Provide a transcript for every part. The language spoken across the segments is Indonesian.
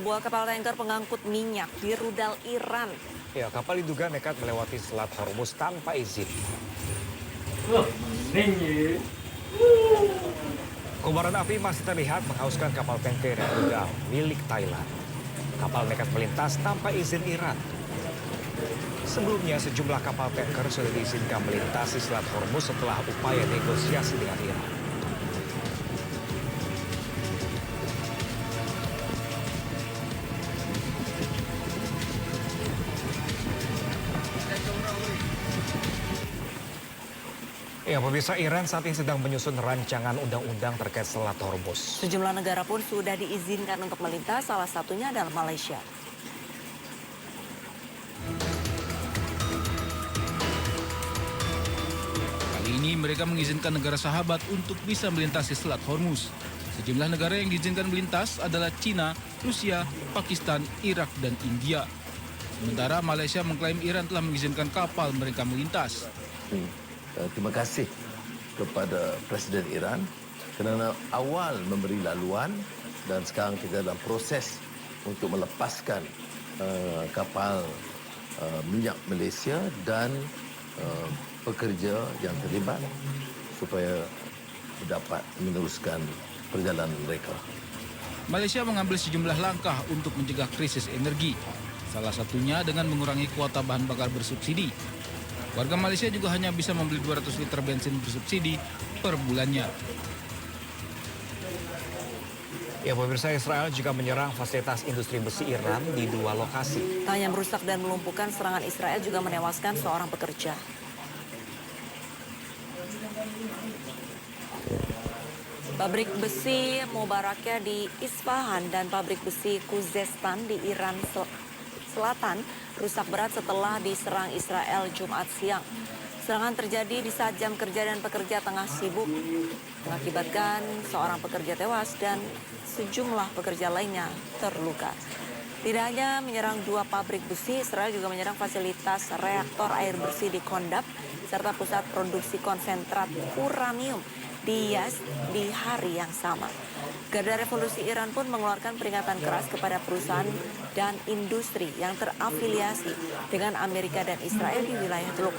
Sebuah kapal tanker pengangkut minyak di rudal Iran. Ya, kapal diduga nekat melewati Selat Hormuz tanpa izin. Kobaran api masih terlihat menghauskan kapal tanker rudal milik Thailand. Kapal nekat melintas tanpa izin Iran. Sebelumnya sejumlah kapal tanker sudah diizinkan melintasi Selat Hormuz setelah upaya negosiasi dengan Iran. Ya, pemirsa, Iran saat ini sedang menyusun rancangan undang-undang terkait Selat Hormuz. Sejumlah negara pun sudah diizinkan untuk melintas, salah satunya adalah Malaysia. Kali ini mereka mengizinkan negara sahabat untuk bisa melintasi Selat Hormuz. Sejumlah negara yang diizinkan melintas adalah Cina, Rusia, Pakistan, Irak, dan India. Sementara Malaysia mengklaim Iran telah mengizinkan kapal mereka melintas. Terima kasih kepada Presiden Iran kerana awal memberi laluan dan sekarang kita dalam proses untuk melepaskan kapal minyak Malaysia dan pekerja yang terlibat supaya dapat meneruskan perjalanan mereka. Malaysia mengambil sejumlah langkah untuk mencegah krisis energi. Salah satunya dengan mengurangi kuota bahan bakar bersubsidi. Warga Malaysia juga hanya bisa membeli 200 liter bensin bersubsidi per bulannya. Ya, pemirsa, Israel juga menyerang fasilitas industri besi Iran di 2 lokasi. Tak hanya merusak dan melumpuhkan, serangan Israel juga menewaskan seorang pekerja. Pabrik besi Mubarakya di Isfahan dan pabrik besi Khuzestan di Iran Selatan rusak berat setelah diserang Israel Jumat siang. Serangan terjadi di saat jam kerja dan pekerja tengah sibuk, mengakibatkan seorang pekerja tewas dan sejumlah pekerja lainnya terluka. Tidak hanya menyerang 2 pabrik besi, Israel juga menyerang fasilitas reaktor air bersih di Kondab, serta pusat produksi konsentrat uranium di Yazd di hari yang sama. Garda Revolusi Iran pun mengeluarkan peringatan keras kepada perusahaan dan industri yang terafiliasi dengan Amerika dan Israel di wilayah Teluk.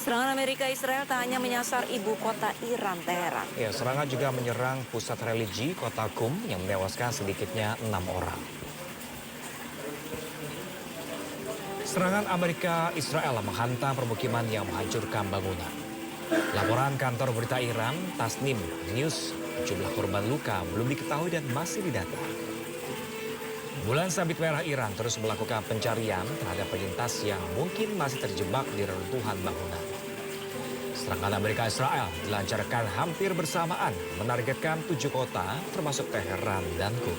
Serangan Amerika Israel tak hanya menyasar ibu kota Iran, Teheran. Ya, serangan juga menyerang pusat religi kota Qum yang menewaskan sedikitnya 6 orang. Serangan Amerika Israel menghantam permukiman yang menghancurkan bangunan. Laporan kantor berita Iran, Tasnim News, jumlah korban luka belum diketahui dan masih didata. Bulan Sabit Merah Iran terus melakukan pencarian terhadap penyintas yang mungkin masih terjebak di reruntuhan bangunan. Serangan Amerika Israel dilancarkan hampir bersamaan, menargetkan 7 kota termasuk Teheran dan Qum.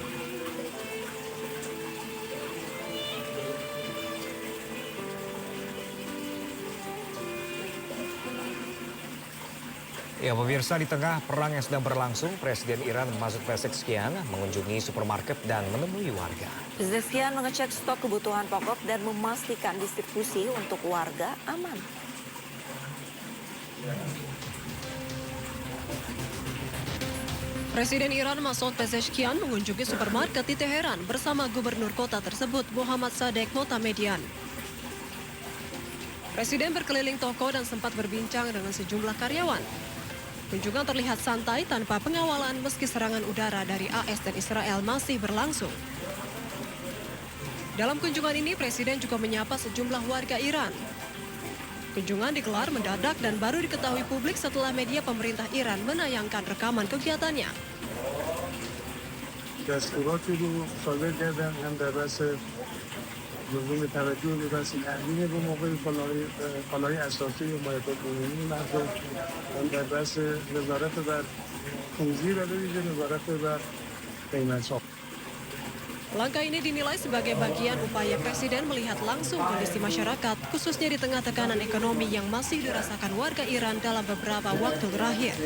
Ya, pemirsa, di tengah perang yang sedang berlangsung, Presiden Iran Masud Pezeshkian mengunjungi supermarket dan menemui warga. Pezeshkian mengecek stok kebutuhan pokok dan memastikan distribusi untuk warga aman. Presiden Iran Masud Pezeshkian mengunjungi supermarket di Teheran bersama gubernur kota tersebut Muhammad Sadek Motamedian. Presiden berkeliling toko dan sempat berbincang dengan sejumlah karyawan. Kunjungan terlihat santai tanpa pengawalan meski serangan udara dari AS dan Israel masih berlangsung. Dalam kunjungan ini, Presiden juga menyapa sejumlah warga Iran. Kunjungan digelar mendadak dan baru diketahui publik setelah media pemerintah Iran menayangkan rekaman kegiatannya. لزوم توجه به بحث تأمین به موقع کالای اساسی و مایعات عمومی مردم در بحث نظارت بر توزیع و به ویژه نظارت بر قیمت‌ها. Langkah ini dinilai sebagai bagian upaya Presiden melihat langsung kondisi masyarakat, khususnya di tengah tekanan ekonomi yang masih dirasakan warga Iran dalam beberapa waktu terakhir.